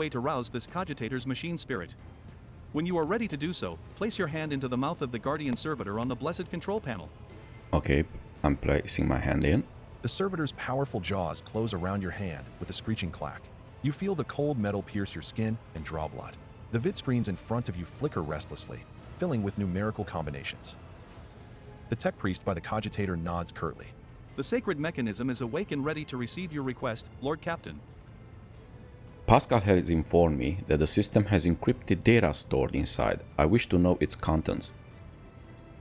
way to rouse this cogitator's machine spirit. When you are ready to do so, place your hand into the mouth of the guardian servitor on the blessed control panel. Okay, I'm placing my hand in. The servitor's powerful jaws close around your hand with a screeching clack. You feel the cold metal pierce your skin and draw blood. The vid screens in front of you flicker restlessly, filling with numerical combinations. The tech priest by the cogitator nods curtly. The sacred mechanism is awake and ready to receive your request, Lord Captain. Pascal has informed me that the system has encrypted data stored inside. I wish to know its contents.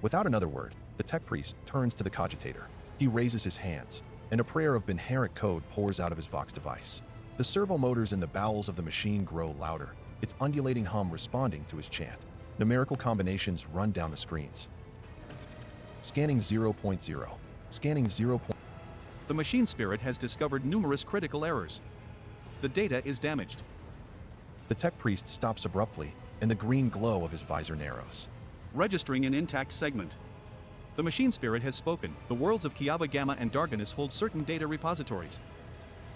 Without another word, the tech priest turns to the cogitator. He raises his hands, and a prayer of binaric code pours out of his Vox device. The servo motors in the bowels of the machine grow louder, its undulating hum responding to his chant. Numerical combinations run down the screens. Scanning 0.0. Scanning 0. The machine spirit has discovered numerous critical errors. The data is damaged. The tech priest stops abruptly, and the green glow of his visor narrows. Registering an intact segment. The machine spirit has spoken. The worlds of Kiava Gamma and Dargonus hold certain data repositories.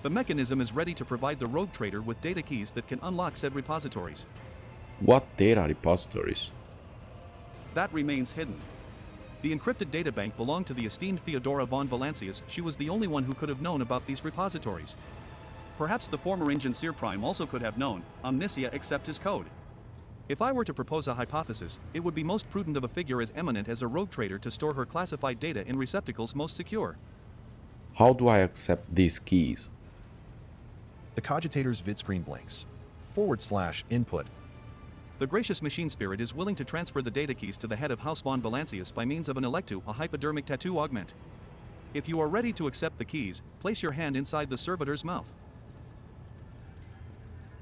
The mechanism is ready to provide the rogue trader with data keys that can unlock said repositories. What data repositories? That remains hidden. The encrypted databank belonged to the esteemed Theodora von Valancius. She was the only one who could have known about these repositories. Perhaps the former Engineer Prime also could have known, omniscia except his code. If I were to propose a hypothesis, it would be most prudent of a figure as eminent as a rogue trader to store her classified data in receptacles most secure. How do I accept these keys? The cogitator's vid screen blinks. /input. The gracious machine spirit is willing to transfer the data keys to the head of House von Valancius by means of an electu, a hypodermic tattoo augment. If you are ready to accept the keys, place your hand inside the servitor's mouth.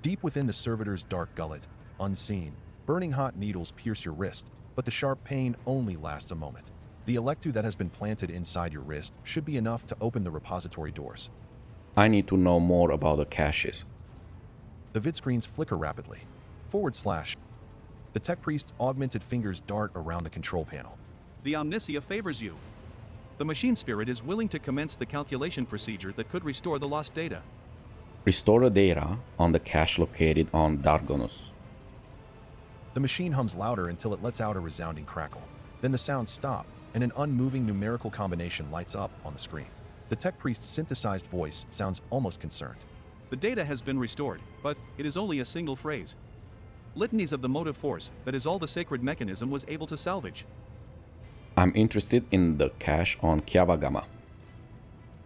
Deep within the servitor's dark gullet, unseen, burning hot needles pierce your wrist, but the sharp pain only lasts a moment. The electu that has been planted inside your wrist should be enough to open the repository doors. I need to know more about the caches. The vid screens flicker rapidly. /. The tech priest's augmented fingers dart around the control panel. The omniscia favors you. The machine spirit is willing to commence the calculation procedure that could restore the lost data. Restore the data on the cache located on Dargonus. The machine hums louder until it lets out a resounding crackle. Then the sounds stop, and an unmoving numerical combination lights up on the screen. The tech priest's synthesized voice sounds almost concerned. The data has been restored, but it is only a single phrase. Litanies of the motive force, that is all the sacred mechanism was able to salvage. I'm interested in the cache on Kiava Gamma.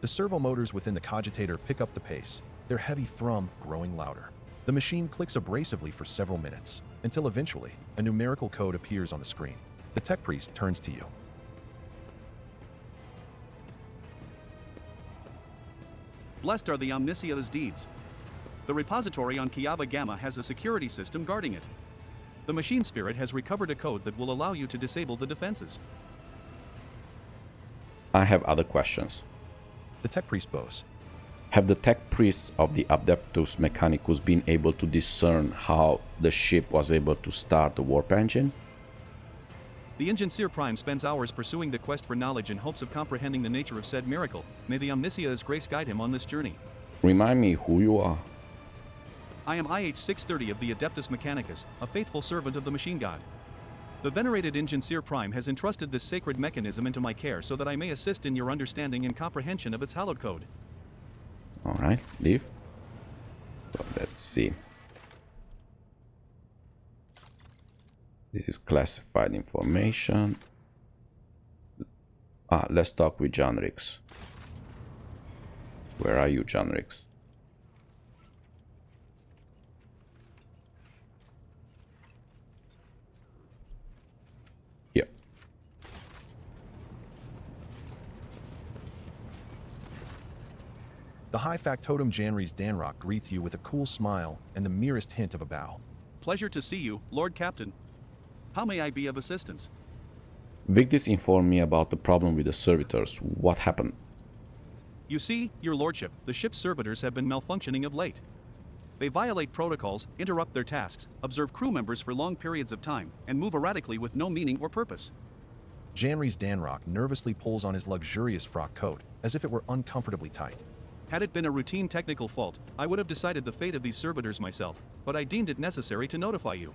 The servo motors within the cogitator pick up the pace, their heavy thrum growing louder. The machine clicks abrasively for several minutes, until eventually, a numerical code appears on the screen. The tech priest turns to you. Blessed are the omniscia's deeds. The repository on Kiava Gamma has a security system guarding it. The machine spirit has recovered a code that will allow you to disable the defenses. I have other questions. The tech priest bows. Have the tech priests of the Adeptus Mechanicus been able to discern how the ship was able to start the warp engine? The Engineer Prime spends hours pursuing the quest for knowledge in hopes of comprehending the nature of said miracle. May the omniscia's grace guide him on this journey. Remind me who you are. I am IH-630 of the Adeptus Mechanicus, a faithful servant of the machine god. The venerated Engineer Prime has entrusted this sacred mechanism into my care so that I may assist in your understanding and comprehension of its hallowed code. Alright, leave. So let's see. This is classified information. Let's talk with John Rix. Where are you, John Rix? Here. The high factotum Janrys Danrock greets you with a cool smile and the merest hint of a bow. Pleasure to see you, Lord Captain. How may I be of assistance? Vigdis informed me about the problem with the servitors. What happened? You see, your lordship, the ship's servitors have been malfunctioning of late. They violate protocols, interrupt their tasks, observe crew members for long periods of time, and move erratically with no meaning or purpose. Janrys Danrock nervously pulls on his luxurious frock coat, as if it were uncomfortably tight. Had it been a routine technical fault, I would have decided the fate of these servitors myself, but I deemed it necessary to notify you.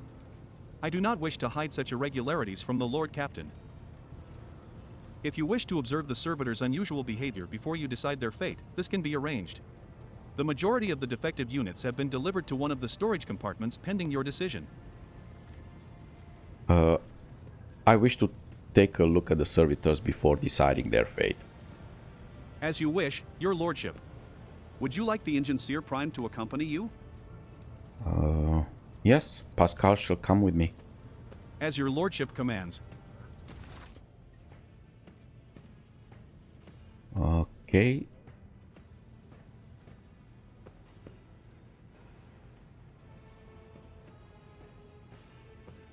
I do not wish to hide such irregularities from the Lord Captain. If you wish to observe the servitors' unusual behavior before you decide their fate, this can be arranged. The majority of the defective units have been delivered to one of the storage compartments pending your decision. I wish to take a look at the servitors before deciding their fate. As you wish, your lordship. Would you like the Enginseer Prime to accompany you? Yes, Pascal shall come with me. As your lordship commands. Okay.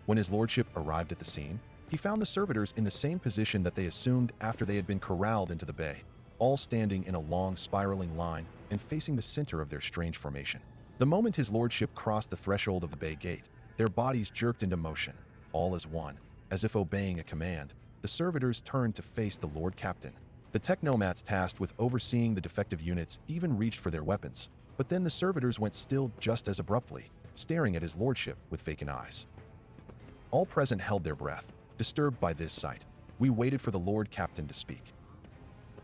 When his lordship arrived at the scene, he found the servitors in the same position that they assumed after they had been corralled into the bay, all standing in a long spiraling line and facing the center of their strange formation. The moment his lordship crossed the threshold of the bay gate, their bodies jerked into motion, all as one, as if obeying a command. The servitors turned to face the Lord Captain. The technomats tasked with overseeing the defective units even reached for their weapons, but then the servitors went still just as abruptly, staring at his lordship with vacant eyes. All present held their breath, disturbed by this sight. We waited for the Lord Captain to speak.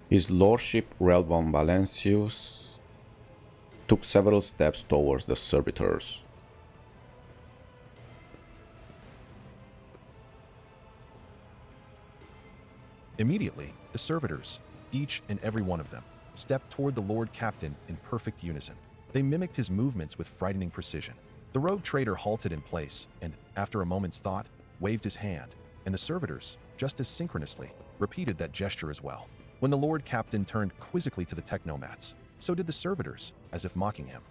His Lordship Rel von Valancius took several steps towards the servitors. Immediately, the servitors, each and every one of them, stepped toward the Lord Captain in perfect unison. They mimicked his movements with frightening precision. The rogue trader halted in place and, after a moment's thought, waved his hand, and the servitors, just as synchronously, repeated that gesture as well. When the Lord Captain turned quizzically to the technomats, so did the servitors, as if mocking him.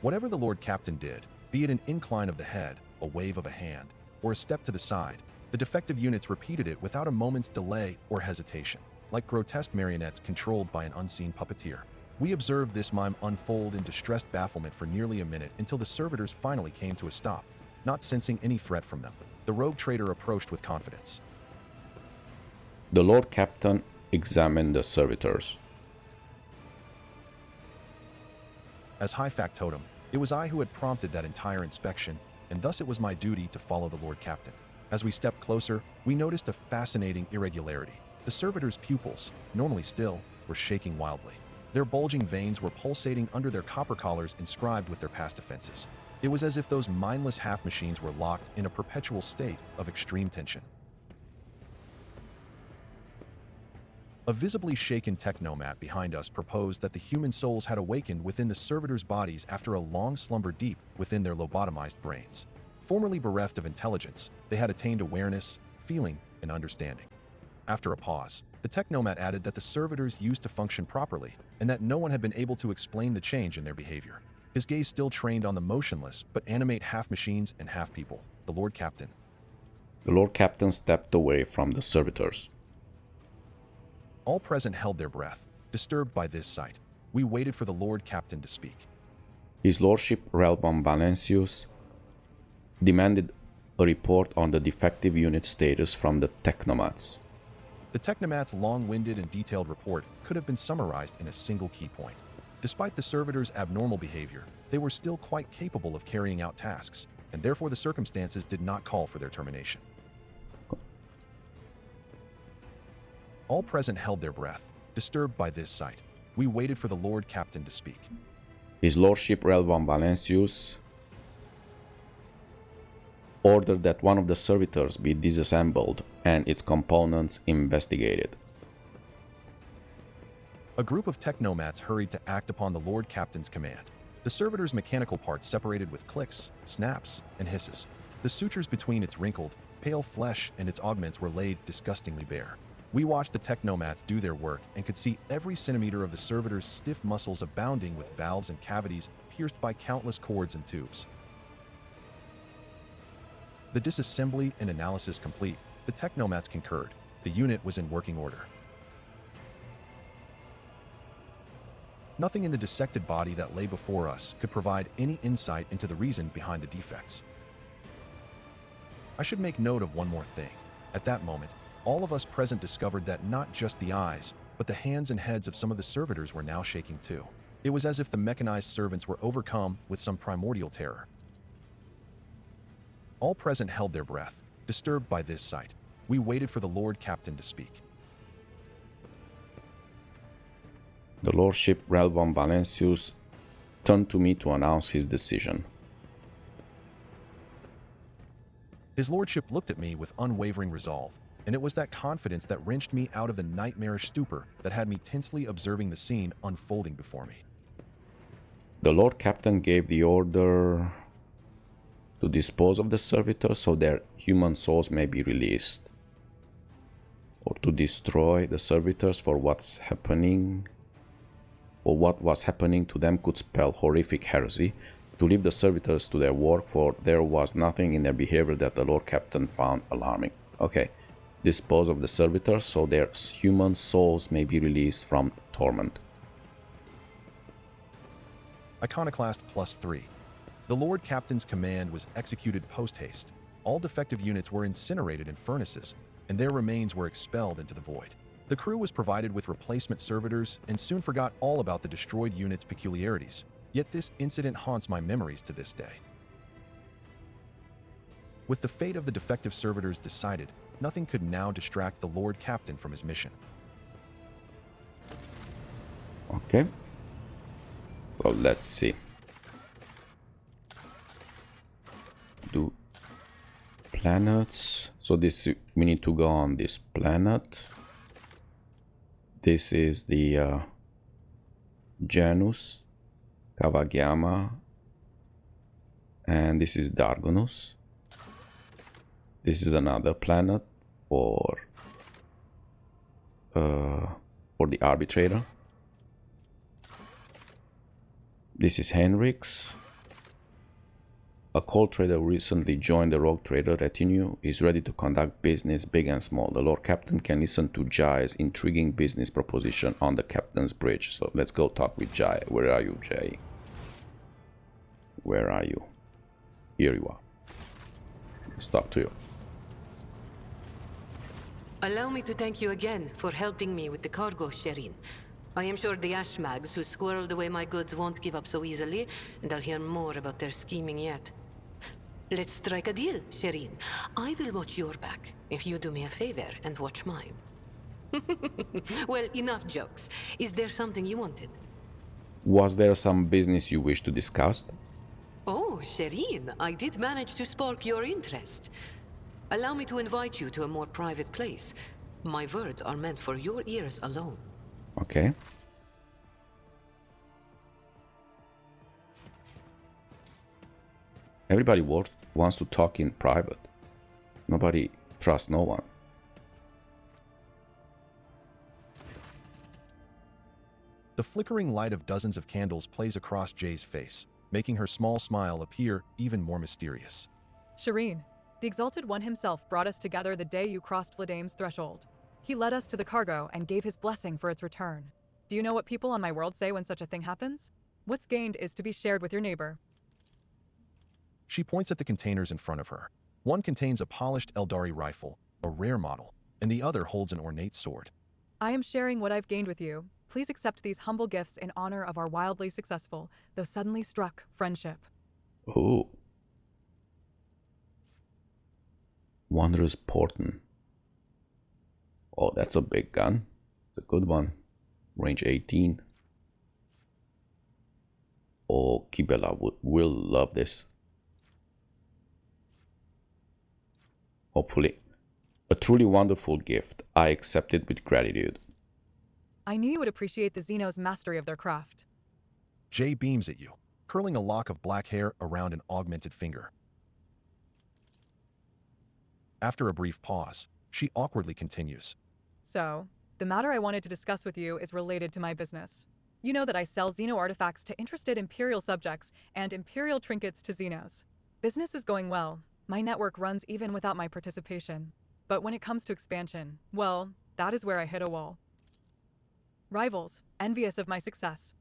Whatever the Lord Captain did, be it an incline of the head, a wave of a hand, or a step to the side, the defective units repeated it without a moment's delay or hesitation, like grotesque marionettes controlled by an unseen puppeteer. We observed this mime unfold in distressed bafflement for nearly a minute until the servitors finally came to a stop, not sensing any threat from them. The rogue trader approached with confidence. The Lord Captain examined the servitors. As High Factotum, it was I who had prompted that entire inspection, and thus it was my duty to follow the Lord Captain. As we stepped closer, we noticed a fascinating irregularity. The servitors' pupils, normally still, were shaking wildly. Their bulging veins were pulsating under their copper collars inscribed with their past offenses. It was as if those mindless half-machines were locked in a perpetual state of extreme tension. A visibly shaken technomat behind us proposed that the human souls had awakened within the servitors' bodies after a long slumber deep within their lobotomized brains. Formerly bereft of intelligence, they had attained awareness, feeling, and understanding. After a pause, the technomat added that the servitors used to function properly, and that no one had been able to explain the change in their behavior. His gaze still trained on the motionless but animate half-machines and half-people, the Lord Captain. The Lord Captain stepped away from the servitors. All present held their breath, disturbed by this sight. We waited for the Lord Captain to speak. His Lordship Rel von Valancius demanded a report on the defective unit status from the technomats. The technomat's long-winded and detailed report could have been summarized in a single key point. Despite the servitors' abnormal behavior, they were still quite capable of carrying out tasks, and therefore the circumstances did not call for their termination. All present held their breath, disturbed by this sight. We waited for the Lord Captain to speak. His Lordship Rel von Valancius ordered that one of the servitors be disassembled and its components investigated. A group of technomats hurried to act upon the Lord Captain's command. The servitor's mechanical parts separated with clicks, snaps, and hisses. The sutures between its wrinkled, pale flesh and its augments were laid disgustingly bare. We watched the technomats do their work and could see every centimeter of the servitor's stiff muscles abounding with valves and cavities pierced by countless cords and tubes. The disassembly and analysis complete, the technomats concurred. The unit was in working order. Nothing in the dissected body that lay before us could provide any insight into the reason behind the defects. I should make note of one more thing. At that moment, all of us present discovered that not just the eyes, but the hands and heads of some of the servitors were now shaking too. It was as if the mechanized servants were overcome with some primordial terror. All present held their breath, disturbed by this sight. We waited for the Lord Captain to speak. The Lordship Ralph von Valancius turned to me to announce his decision. His lordship looked at me with unwavering resolve, and it was that confidence that wrenched me out of the nightmarish stupor that had me tensely observing the scene unfolding before me. The Lord Captain gave the order to dispose of the servitors so their human souls may be released, or to destroy the servitors for what's happening, or what was happening to them could spell horrific heresy, to leave the servitors to their work, for there was nothing in their behavior that the Lord Captain found alarming. Okay, dispose of the servitors so their human souls may be released from torment. Iconoclast +3. The Lord Captain's command was executed post-haste. All defective units were incinerated in furnaces, and their remains were expelled into the void. The crew was provided with replacement servitors and soon forgot all about the destroyed unit's peculiarities. Yet this incident haunts my memories to this day. With the fate of the defective servitors decided, nothing could now distract the Lord Captain from his mission. Okay. So let's see. Do planets. So this, we need to go on this planet. This is the Janus, Kiava Gamma, and this is Dargonus. This is another planet for the arbitrator. This is Henrik's. A coal trader who recently joined the rogue trader retinue is ready to conduct business big and small. The Lord Captain can listen to Jai's intriguing business proposition on the Captain's Bridge. So let's go talk with Jai. Where are you, Jai? Where are you? Here you are. Let's talk to you. Allow me to thank you again for helping me with the cargo, Sherin. I am sure the Ashmags who squirreled away my goods won't give up so easily, and I'll hear more about their scheming yet. Let's strike a deal, Sherin. I will watch your back, if you do me a favor and watch mine. Well, enough jokes. Is there something you wanted? Was there some business you wish to discuss? Oh, Sherin, I did manage to spark your interest. Allow me to invite you to a more private place. My words are meant for your ears alone. Okay. Everybody wants to talk in private. Nobody trusts no one. The flickering light of dozens of candles plays across Jay's face, making her small smile appear even more mysterious. Shireen, the Exalted One himself brought us together the day you crossed Vladame's threshold. He led us to the cargo and gave his blessing for its return. Do you know what people on my world say when such a thing happens? What's gained is to be shared with your neighbor. She points at the containers in front of her. One contains a polished Eldari rifle, a rare model, and the other holds an ornate sword. I am sharing what I've gained with you. Please accept these humble gifts in honor of our wildly successful, though suddenly struck, friendship. Ooh. Wondrous Porton. Oh, that's a big gun. It's a good one. Range 18. Oh, Kibela will love this. Hopefully. A truly wonderful gift. I accept it with gratitude. I knew you would appreciate the Xeno's mastery of their craft. Jay beams at you, curling a lock of black hair around an augmented finger. After a brief pause, she awkwardly continues. So, the matter I wanted to discuss with you is related to my business. You know that I sell Xeno artifacts to interested Imperial subjects and Imperial trinkets to Xenos. Business is going well. My network runs even without my participation. But when it comes to expansion, well, that is where I hit a wall. Rivals, envious of my success.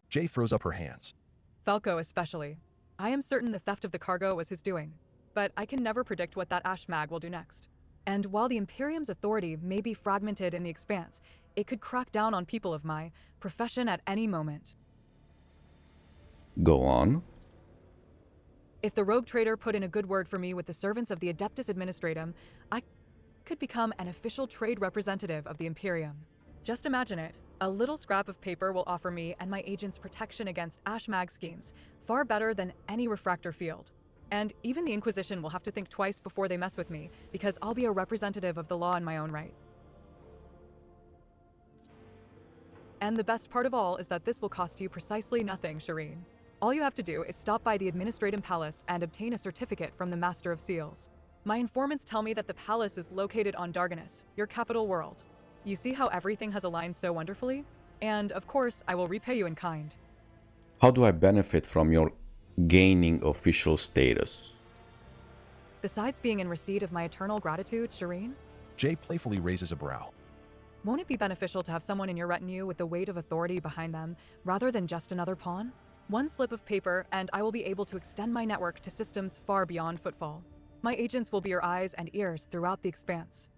Jay throws up her hands. Falco especially. I am certain the theft of the cargo was his doing, but I can never predict what that Ashmag will do next. And while the Imperium's authority may be fragmented in the Expanse, It could crack down on people of my profession at any moment. Go on. If the rogue trader put in a good word for me with the servants of the Adeptus Administratum, I could become an official trade representative of the Imperium. Just imagine it. A little scrap of paper will offer me and my agents protection against Ashmag schemes, far better than any refractor field. And even the Inquisition will have to think twice before they mess with me, because I'll be a representative of the law in my own right. And the best part of all is that this will cost you precisely nothing, Shireen. All you have to do is stop by the Administratum Palace and obtain a certificate from the Master of Seals. My informants tell me that the palace is located on Dargonus, your capital world. You see how everything has aligned so wonderfully? And, of course, I will repay you in kind. How do I benefit from your gaining official status? Besides being in receipt of my eternal gratitude, Shireen, Jay playfully raises a brow. won't it be beneficial to have someone in your retinue with the weight of authority behind them, rather than just another pawn? One slip of paper, and I will be able to extend my network to systems far beyond footfall. My agents will be your eyes and ears throughout the expanse.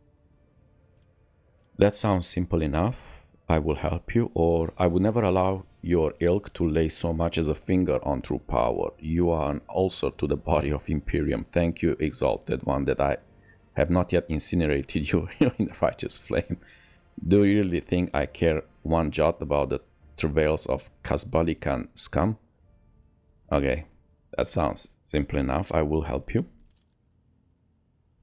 That sounds simple enough. I will help you, or I would never allow your ilk to lay so much as a finger on true power. You are an ulcer to the body of Imperium. Thank you, exalted one, that I have not yet incinerated you in the righteous flame. Do you really think I care one jot about the travails of Kasbalikan scum? Okay, that sounds simple enough. I will help you.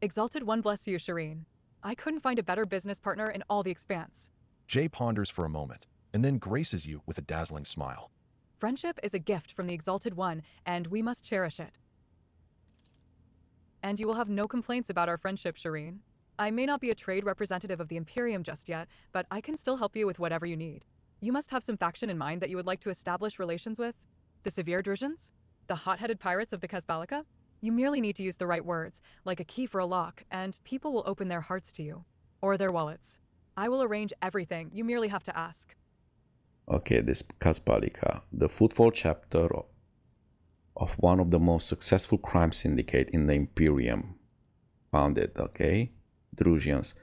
Exalted one bless you, Shireen. I couldn't find a better business partner in all the expanse. Jay ponders for a moment, and then graces you with a dazzling smile. Friendship is a gift from the Exalted One, and we must cherish it. And you will have no complaints about our friendship, Shireen. I may not be a trade representative of the Imperium just yet, but I can still help you with whatever you need. You must have some faction in mind that you would like to establish relations with? The Severe Drizhens? The hot-headed pirates of the Kasbalika? You merely need to use the right words, like a key for a lock, and people will open their hearts to you. Or their wallets. I will arrange everything, you merely have to ask. Okay, this Kasbalika, the footfall chapter of one of the most successful crime syndicate in the Imperium. Found it, okay? Drusians,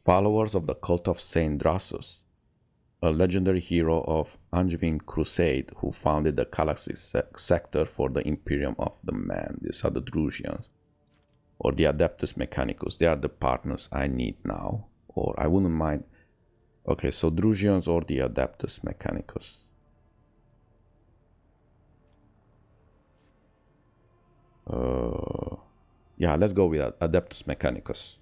followers of the cult of Saint Drasus, a legendary hero of Angevin Crusade who founded the Galaxy sector for the Imperium of the Man. These are the Drusians, or the Adeptus Mechanicus. They are the partners I need now, or I wouldn't mind. Okay, so Drusians or the Adeptus Mechanicus. Yeah, let's go with Adeptus Mechanicus.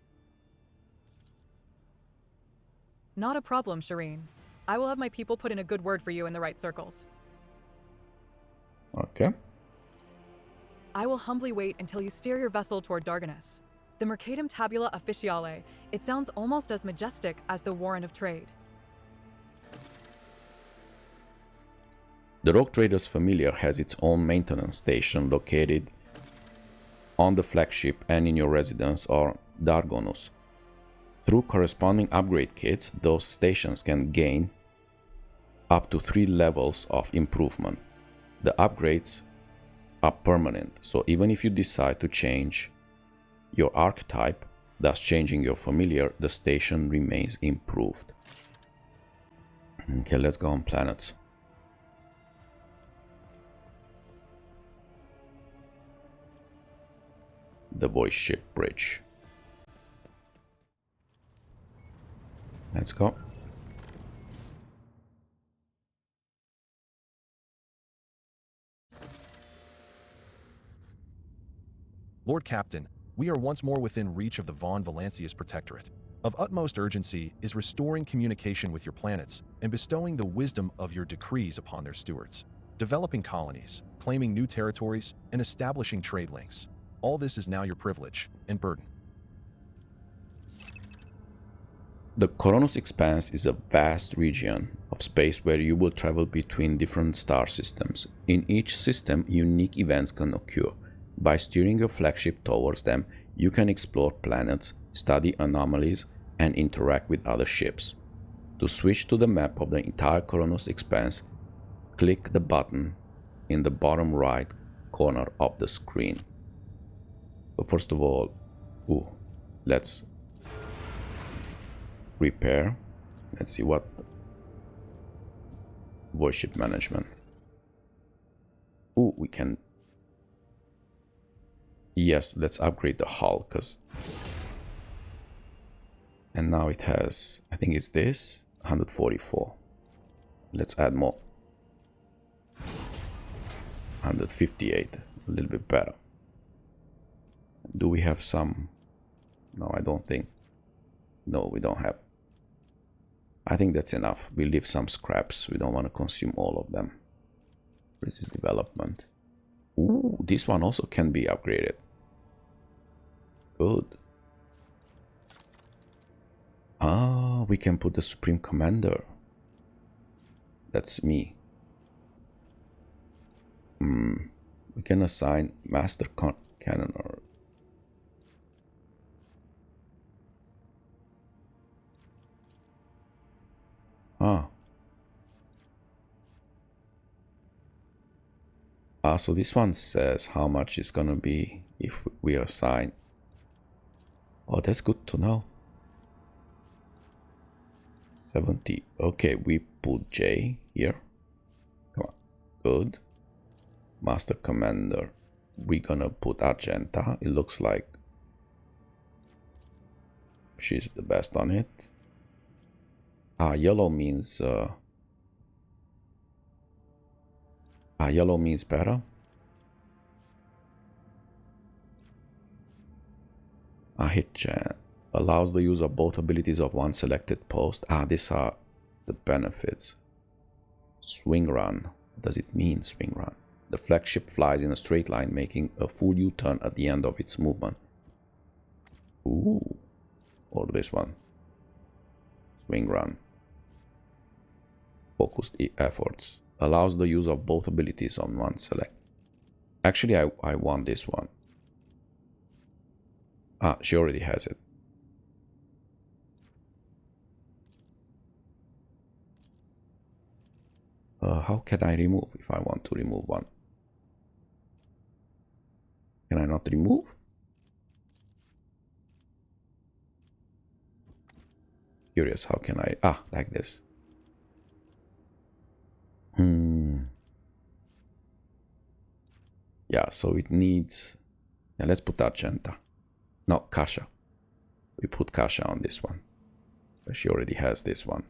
Not a problem, Shireen. I will have my people put in a good word for you in the right circles. Okay. I will humbly wait until you steer your vessel toward Dargonus. The Mercatum Tabula Officiale, it sounds almost as majestic as the Warrant of Trade. The Rogue Trader's Familiar has its own maintenance station located on the flagship and in your residence or Dargonus. Through corresponding upgrade kits, those stations can gain up to 3 levels of improvement. The upgrades are permanent, so even if you decide to change your archetype, thus changing your familiar, the station remains improved. Okay, let's go on planets. The voice ship bridge. Let's go. Lord Captain, we are once more within reach of the von Valancius Protectorate. Of utmost urgency is restoring communication with your planets and bestowing the wisdom of your decrees upon their stewards. Developing colonies, claiming new territories, and establishing trade links. All this is now your privilege and burden. The Coronos Expanse is a vast region of space where you will travel between different star systems. In each system, unique events can occur. By steering your flagship towards them, you can explore planets, study anomalies, and interact with other ships. To switch to the map of the entire Coronos Expanse, click the button in the bottom right corner of the screen. So first of all, let's repair. Let's see what worship management. Ooh, we can. Yes, let's upgrade the hull, cause. And now it has, I think it's this 144. Let's add more. 158, a little bit better. Do we have some? No, I don't think. No, we don't have. I think that's enough. We leave some scraps. We don't want to consume all of them. This is development. Ooh, this one also can be upgraded. Good. Ah, we can put the Supreme Commander. That's me. We can assign Master Cannoner. So this one says how much it's gonna be if we assign. Oh, that's good to know. 70. Okay, we put J here. Come on. Good. Master Commander. We're gonna put Argenta. It looks like she's the best on it. Yellow means yellow means better. Hit chant allows the use of both abilities of one selected post. These are the benefits. Swing run. What does it mean, swing run? The flagship flies in a straight line, making a full U-turn at the end of its movement. Ooh. Or this one. Swing run. Focused efforts. Allows the use of both abilities on one select. Actually, I want this one. She already has it. How can I remove if I want to remove one? Can I not remove? Curious, how can I? Like this. Yeah, so it needs. Yeah, let's put Argenta. No, Kasha. We put Kasha on this one. She already has this one.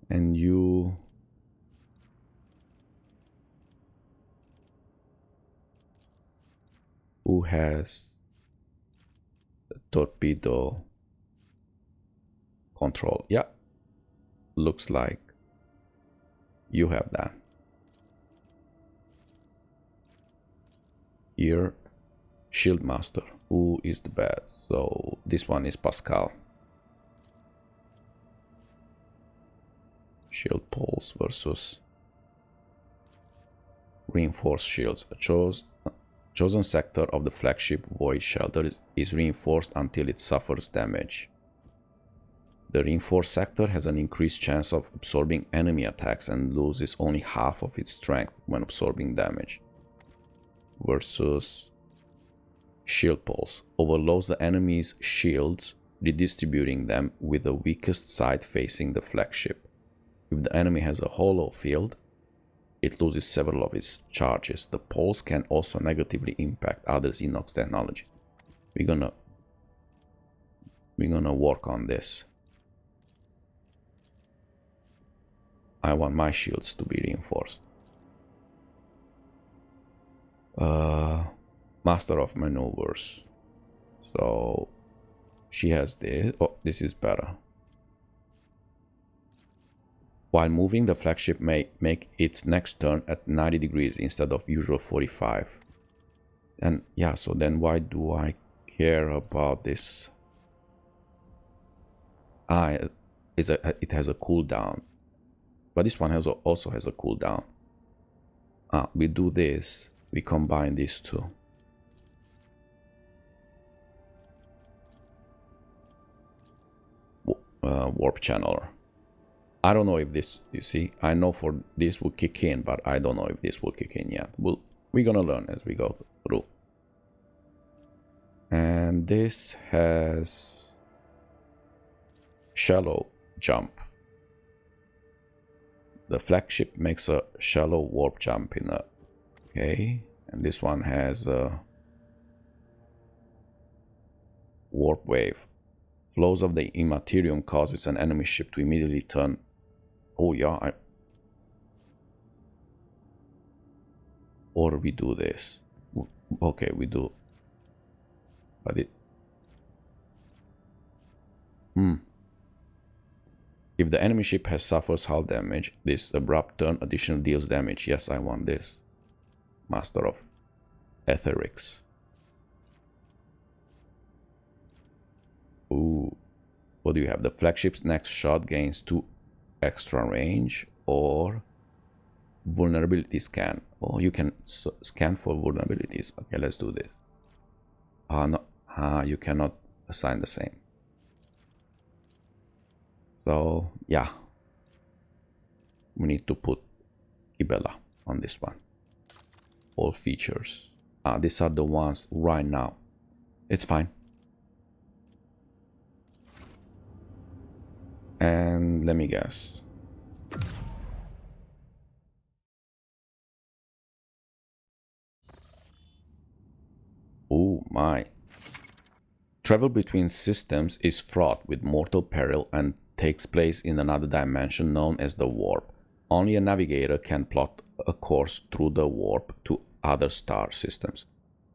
And you. Who has the torpedo control? Yeah. Looks like you have that. Here, Shield Master. Who is the best? So this one is Pascal. Shield poles versus reinforced shields. A chosen sector of the flagship void shelter is reinforced until it suffers damage. The reinforced sector has an increased chance of absorbing enemy attacks and loses only half of its strength when absorbing damage. Versus shield poles. Overloads the enemy's shields, redistributing them with the weakest side facing the flagship. If the enemy has a hollow field, it loses several of its charges. The poles can also negatively impact other Xenox technologies. We're gonna work on this. I want my shields to be reinforced. Master of Maneuvers. So she has this. Oh, this is better. While moving, the flagship may make its next turn at 90 degrees instead of usual 45. And yeah, so then why do I care about this? It has a cooldown. But this one also has a cooldown. We do this. We combine these two. Warp channeler. I don't know if this, you see, I know for this will kick in, but I don't know if this will kick in yet. We're gonna learn as we go through. And this has shallow jump. The flagship makes a shallow warp jump in a... Okay, and this one has a warp wave. Flows of the immaterium causes an enemy ship to immediately turn... Oh yeah, or we do this. Okay, we do. But it... If the enemy ship has suffers hull damage, this abrupt turn additional deals damage. Yes, I want this. Master of Etherics. Ooh. What do you have? The flagship's next shot gains 2 extra range, or vulnerability scan. Oh, you can scan for vulnerabilities. Okay, let's do this. No. You cannot assign the same. So, yeah. We need to put Ibella on this one. All features. These are the ones right now. It's fine. And let me guess. Oh my. Travel between systems is fraught with mortal peril and takes place in another dimension known as the warp. Only a navigator can plot a course through the warp to other star systems.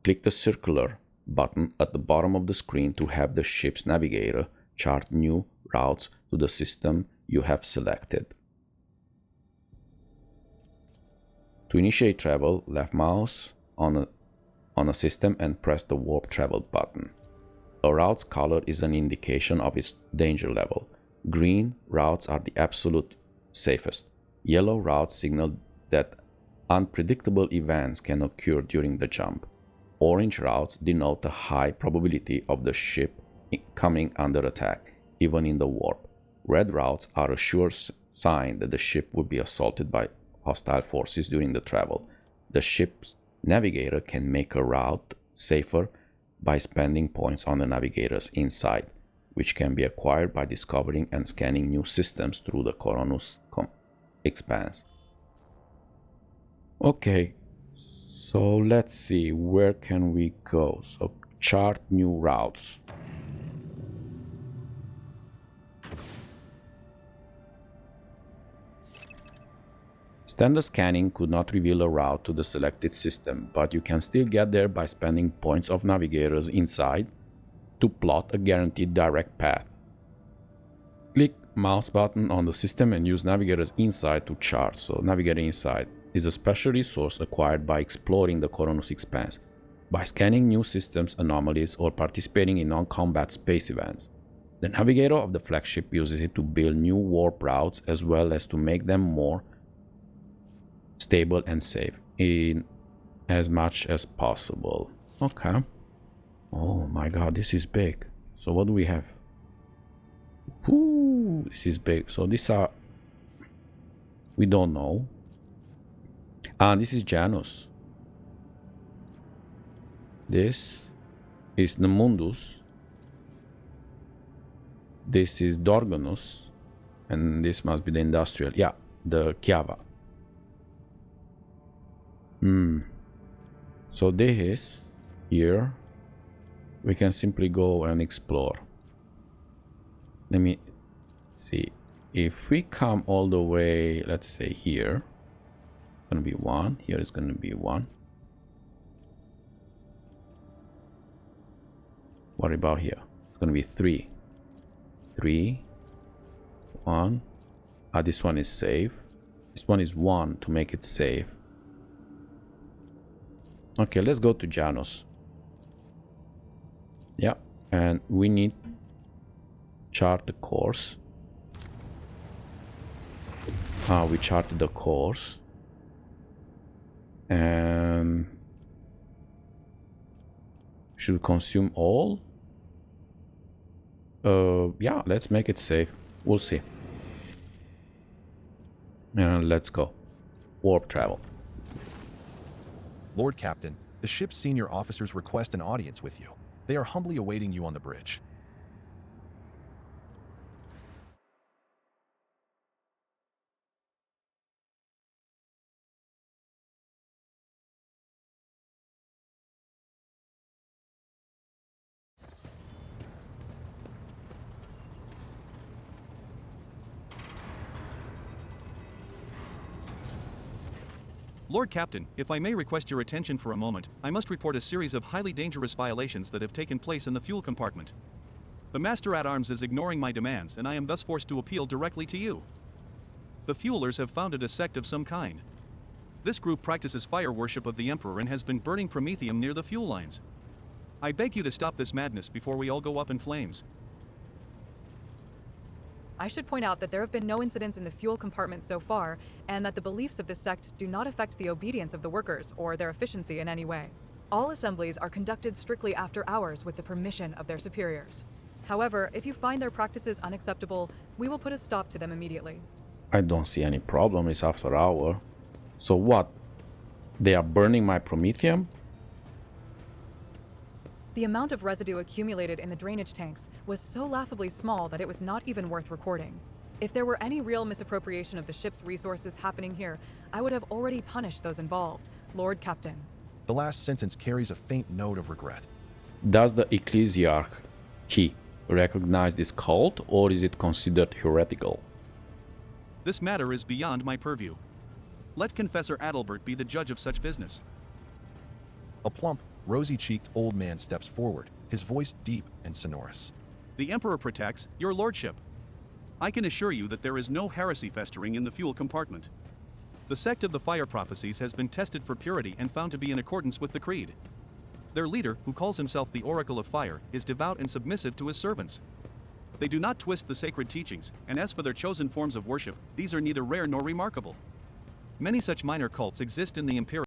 Click the circular button at the bottom of the screen to have the ship's navigator chart new routes to the system you have selected. To initiate travel, left mouse on a system and press the warp travel button. A route's color is an indication of its danger level. Green routes are the absolute safest. Yellow routes signal that unpredictable events can occur during the jump. Orange routes denote a high probability of the ship coming under attack, even in the warp. Red routes are a sure sign that the ship will be assaulted by hostile forces during the travel. The ship's navigator can make a route safer by spending points on the navigator's inside, which can be acquired by discovering and scanning new systems through the Coronus expanse. Okay, so let's see, where can we go? So chart new routes. Standard scanning could not reveal a route to the selected system, but you can still get there by spending points of navigators inside to plot a guaranteed direct path. Click mouse button on the system and use navigators inside to chart. So navigator inside is a special resource acquired by exploring the Coronus expanse, by scanning new systems anomalies or participating in non-combat space events. The navigator of the flagship uses it to build new warp routes as well as to make them more stable and safe in as much as possible. Okay. Oh my god, this is big. So what do we have? Ooh, this is big. So these are... we don't know. This is Janus. This is the Mundus. This is Dargonus. And this must be the industrial. Yeah, the Kiava. So this here, we can simply go and explore. Let me see. If we come all the way, let's say here, it's gonna be 1. Here is gonna be 1. What about here? It's gonna be 3. 3, 1. This one is safe. This one is 1 to make it safe. Okay, let's go to Janus. Yeah, and we need chart the course. We charted the course. And should consume all? Yeah, let's make it safe. We'll see. And let's go. Warp travel. Lord Captain, the ship's senior officers request an audience with you. They are humbly awaiting you on the bridge. Lord Captain, if I may request your attention for a moment, I must report a series of highly dangerous violations that have taken place in the fuel compartment. The Master-at-Arms is ignoring my demands and I am thus forced to appeal directly to you. The fuelers have founded a sect of some kind. This group practices fire worship of the Emperor and has been burning promethium near the fuel lines. I beg you to stop this madness before we all go up in flames. I should point out that there have been no incidents in the fuel compartment so far, and that the beliefs of this sect do not affect the obedience of the workers or their efficiency in any way. All assemblies are conducted strictly after hours with the permission of their superiors. However, if you find their practices unacceptable, we will put a stop to them immediately. I don't see any problem, it's after hour. So what? They are burning my promethium? The amount of residue accumulated in the drainage tanks was so laughably small that it was not even worth recording. If there were any real misappropriation of the ship's resources happening here, I would have already punished those involved, Lord Captain. The last sentence carries a faint note of regret. Does the ecclesiarch, he, recognize this cult, or is it considered heretical? This matter is beyond my purview. Let Confessor Adalbert be the judge of such business. A plump, rosy-cheeked old man steps forward, his voice deep and sonorous. The Emperor protects, your lordship. I can assure you that there is no heresy festering in the fuel compartment. The sect of the Fire Prophecies has been tested for purity and found to be in accordance with the creed. Their leader, who calls himself the Oracle of Fire, is devout and submissive to his servants. They do not twist the sacred teachings, and as for their chosen forms of worship, these are neither rare nor remarkable. Many such minor cults exist in the Imperial